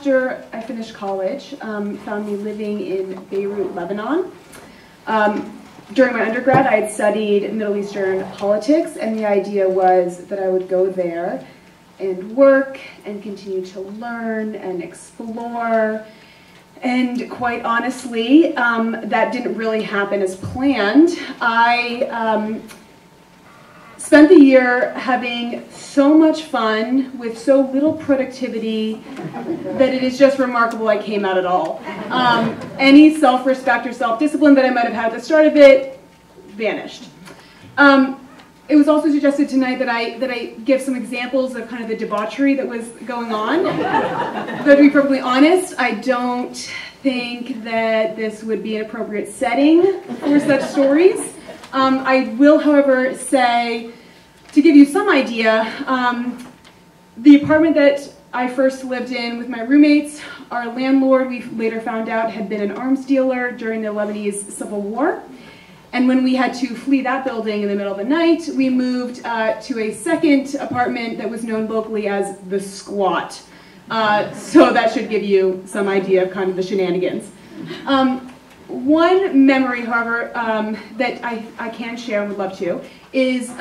after I finished college, found me living in Beirut, Lebanon. During my undergrad, I had studied Middle Eastern politics, and the idea was that I would go there and work and continue to learn and explore. And quite honestly, that didn't really happen as planned. I spent the year having so much fun with so little productivity that it is just remarkable I came out at all. Any self-respect or self-discipline that I might have had at the start of it vanished. It was also suggested tonight that I give some examples of kind of the debauchery that was going on. But to be perfectly honest, I don't think that this would be an appropriate setting for such stories. I will, however, say, to give you some idea, the apartment that I first lived in with my roommates, our landlord, we later found out, had been an arms dealer during the Lebanese Civil War. And when we had to flee that building in the middle of the night, we moved to a second apartment that was known locally as the Squat. So that should give you some idea of kind of the shenanigans. One memory, however, that I can share and would love to, is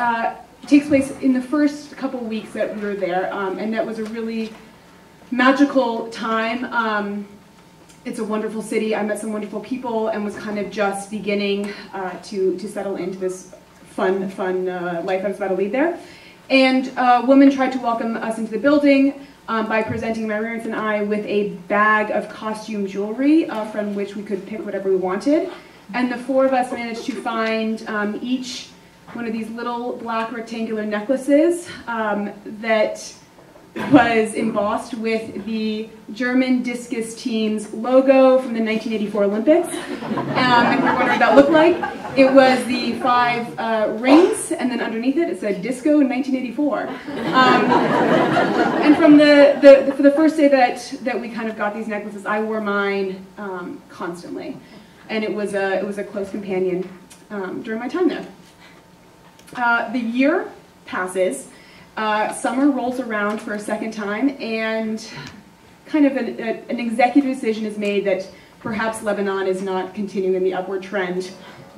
takes place in the first couple weeks that we were there, and that was a really magical time. It's a wonderful city. I met some wonderful people and was kind of just beginning to settle into this fun life I was about to lead there. And a woman tried to welcome us into the building by presenting my roommates and I with a bag of costume jewelry from which we could pick whatever we wanted. And the four of us managed to find each one of these little black rectangular necklaces that was embossed with the German discus team's logo from the 1984 Olympics. If you're wondering what that looked like, it was the 5 rings, and then underneath it, it said Disco in 1984. And from for the first day that we kind of got these necklaces, I wore mine constantly, and it was a close companion during my time there. The year passes. Summer rolls around for a second time, and kind of an executive decision is made that perhaps Lebanon is not continuing the upward trend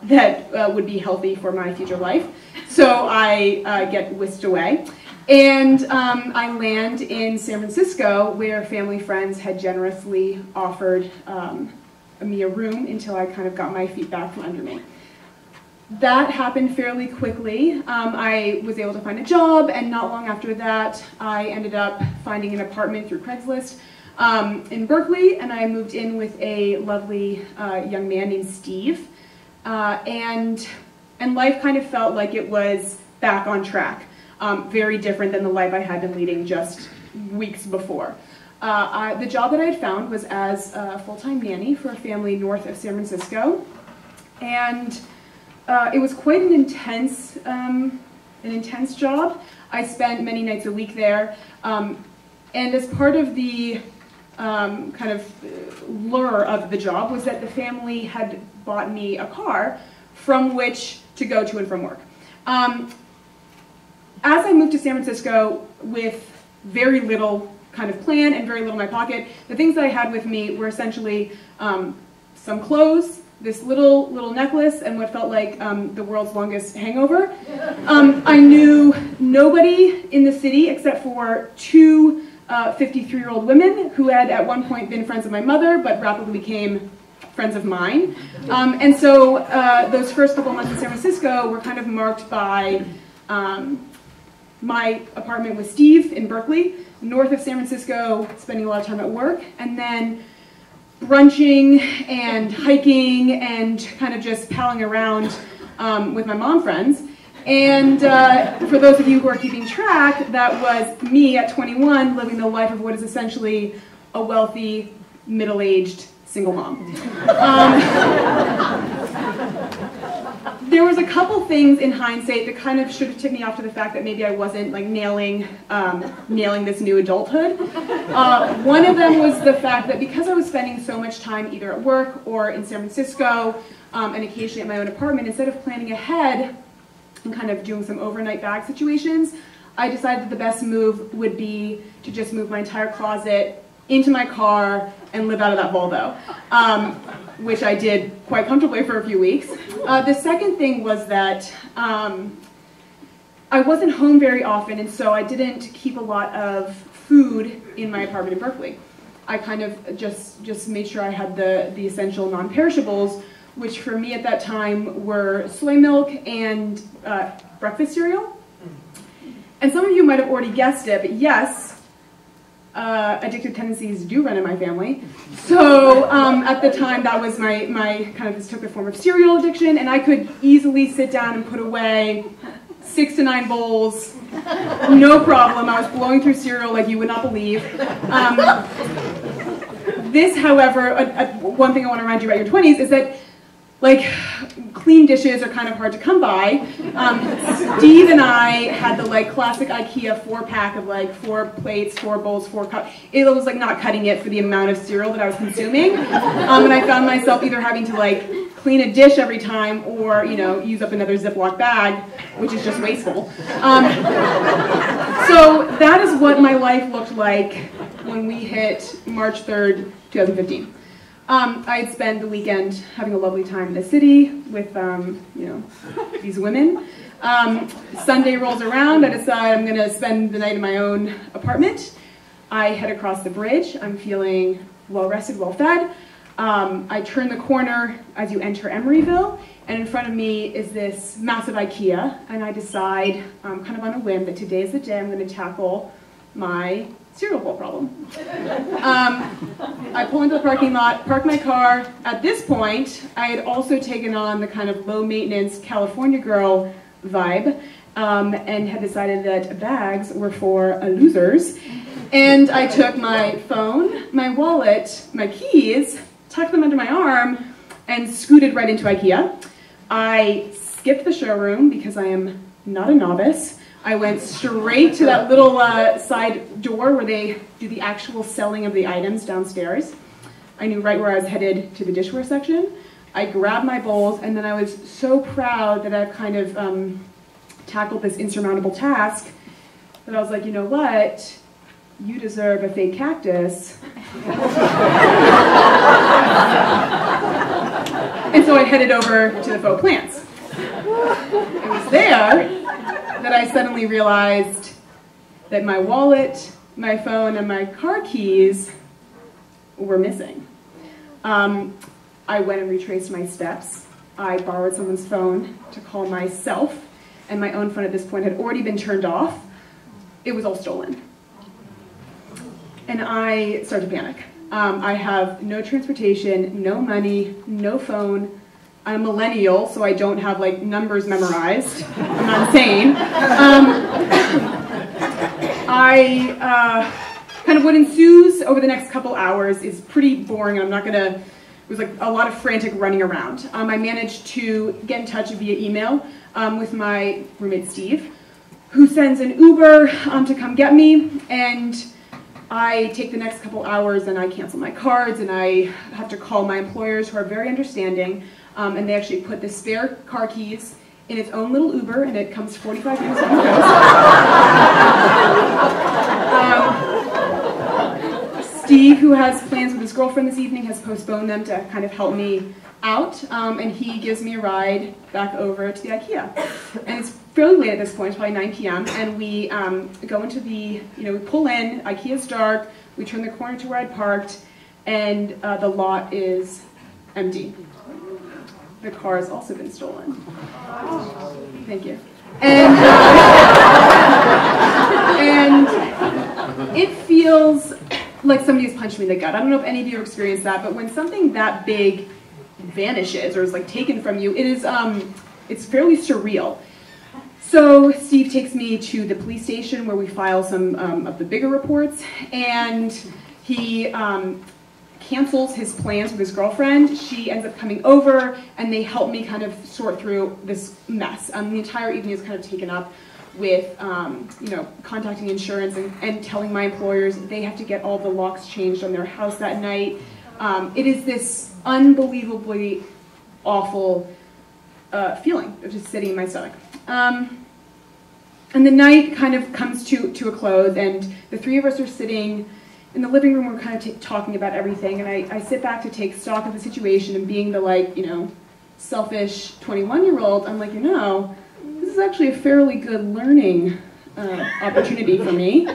that would be healthy for my future life. So I get whisked away, and I land in San Francisco, where family friends had generously offered me a room until I kind of got my feet back from under me. That happened fairly quickly. I was able to find a job, and not long after that, I ended up finding an apartment through Craigslist in Berkeley, and I moved in with a lovely young man named Steve. And life kind of felt like it was back on track, very different than the life I had been leading just weeks before. The job that I had found was as a full-time nanny for a family north of San Francisco, and it was quite an intense job. I spent many nights a week there, and as part of the kind of lure of the job was that the family had bought me a car from which to go to and from work. As I moved to San Francisco with very little kind of plan and very little in my pocket, the things that I had with me were essentially some clothes, this little necklace, and what felt like the world's longest hangover. I knew nobody in the city except for 2 53-year-old women who had at one point been friends of my mother, but rapidly became friends of mine. And so those first couple months in San Francisco were kind of marked by my apartment with Steve in Berkeley, north of San Francisco, spending a lot of time at work, and then brunching and hiking and kind of just palling around with my mom friends. And for those of you who are keeping track, that was me at 21 living the life of what is essentially a wealthy, middle-aged single mom. There was a couple things in hindsight that kind of should have tipped me off to the fact that maybe I wasn't like nailing this new adulthood. One of them was the fact that because I was spending so much time either at work or in San Francisco and occasionally at my own apartment, instead of planning ahead and kind of doing some overnight bag situations, I decided that the best move would be to just move my entire closet into my car, and live out of that Volvo, which I did quite comfortably for a few weeks. The second thing was that I wasn't home very often, and so I didn't keep a lot of food in my apartment in Berkeley. I kind of just made sure I had the essential non-perishables, which for me at that time were soy milk and breakfast cereal. And some of you might have already guessed it, but yes, addictive tendencies do run in my family. So at the time, that was my kind of, this took the form of cereal addiction, and I could easily sit down and put away 6 to 9 bowls, no problem. I was blowing through cereal like you would not believe. This, however, one thing I want to remind you about your 20s is that, like, clean dishes are kind of hard to come by. Steve and I had the like classic IKEA 4-pack of like 4 plates, 4 bowls, 4 cups. It was like not cutting it for the amount of cereal that I was consuming. And I found myself either having to like clean a dish every time or, you know, use up another Ziploc bag, which is just wasteful. So that is what my life looked like when we hit March 3rd, 2015. I had spent the weekend having a lovely time in the city with, you know, these women. Sunday rolls around, I decide I'm going to spend the night in my own apartment. I head across the bridge. I'm feeling well-rested, well-fed. I turn the corner as you enter Emeryville, and in front of me is this massive IKEA, and I decide, kind of on a whim, that today is the day I'm going to tackle my cereal bowl problem. I pull into the parking lot, park my car. At this point, I had also taken on the kind of low-maintenance California girl vibe, and had decided that bags were for losers. And I took my phone, my wallet, my keys, tucked them under my arm, and scooted right into IKEA. I skipped the showroom because I am not a novice. I went straight to that little side door where they do the actual selling of the items downstairs. I knew right where I was headed, to the dishware section. I grabbed my bowls, and then I was so proud that I've kind of tackled this insurmountable task that I was like, you know what? You deserve a fake cactus. And so I headed over to the faux plants. It was there that I suddenly realized that my wallet, my phone, and my car keys were missing. I went and retraced my steps. I borrowed someone's phone to call myself, and my own phone at this point had already been turned off. It was all stolen. And I started to panic. I have no transportation, no money, no phone. I'm a millennial, so I don't have like numbers memorized. I'm not insane. Kind of what ensues over the next couple hours is pretty boring. I'm not gonna, it was like a lot of frantic running around. I managed to get in touch via email with my roommate Steve, who sends an Uber to come get me, and I take the next couple hours and I cancel my cards and I have to call my employers, who are very understanding, and they actually put the spare car keys in its own little Uber, and it comes 45 minutes on the coast. Steve, who has plans with his girlfriend this evening, has postponed them to kind of help me out, and he gives me a ride back over to the IKEA. And it's fairly late at this point, it's probably 9 p.m., and we go into the, we pull in, IKEA's dark, we turn the corner to where I'd parked, and the lot is empty. The car has also been stolen. Thank you. And it feels like somebody has punched me in the gut. I don't know if any of you have experienced that, but when something that big vanishes or is like taken from you, it is it's fairly surreal. So Steve takes me to the police station where we file some of the bigger reports, and he cancels his plans with his girlfriend. She ends up coming over, and they help me kind of sort through this mess. The entire evening is kind of taken up with contacting insurance and telling my employers they have to get all the locks changed on their house that night. It is this unbelievably awful feeling of just sitting in my stomach. And the night kind of comes to a close, and the three of us are sitting in the living room, we're kind of talking about everything, and I sit back to take stock of the situation, and being the, like, you know, selfish 21-year-old, I'm like, you know, this is actually a fairly good learning opportunity for me.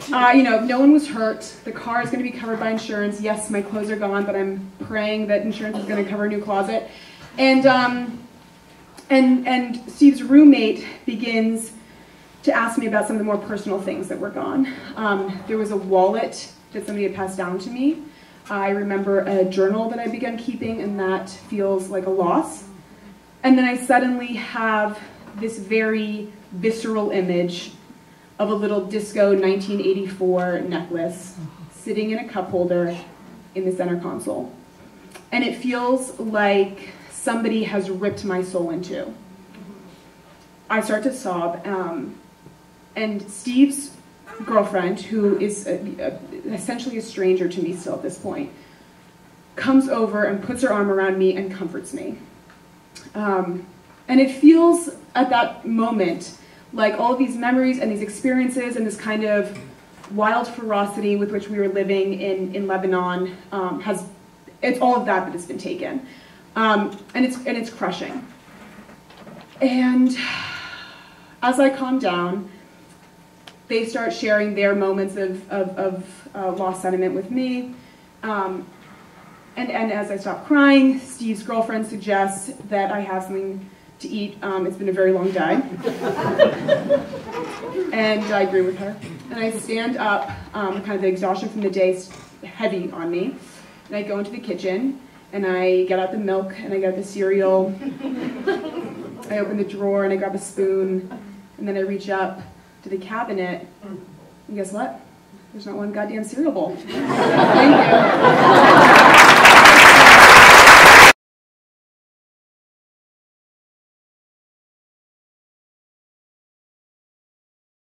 You know, no one was hurt. The car is going to be covered by insurance. Yes, my clothes are gone, but I'm praying that insurance is going to cover a new closet. And Steve's roommate begins to ask me about some of the more personal things that were gone. There was a wallet that somebody had passed down to me. I remember a journal that I began keeping, and that feels like a loss. And then I suddenly have this very visceral image of a little disco 1984 necklace sitting in a cup holder in the center console. And it feels like somebody has ripped my soul in two. I start to sob, and Steve's girlfriend, who is essentially a stranger to me still at this point, comes over and puts her arm around me and comforts me. And it feels at that moment like all of these memories and these experiences and this kind of wild ferocity with which we were living in Lebanon it's all of that has been taken. And it's crushing. And as I calm down, they start sharing their moments of lost sentiment with me. And as I stop crying, Steve's girlfriend suggests that I have something to eat. It's been a very long day. And I agree with her. And I stand up, kind of the exhaustion from the day is heavy on me. And I go into the kitchen, and I get out the milk, and I get out the cereal. I open the drawer, and I grab a spoon, and then I reach up to the cabinet, and guess what? There's not one goddamn cereal bowl. Thank you.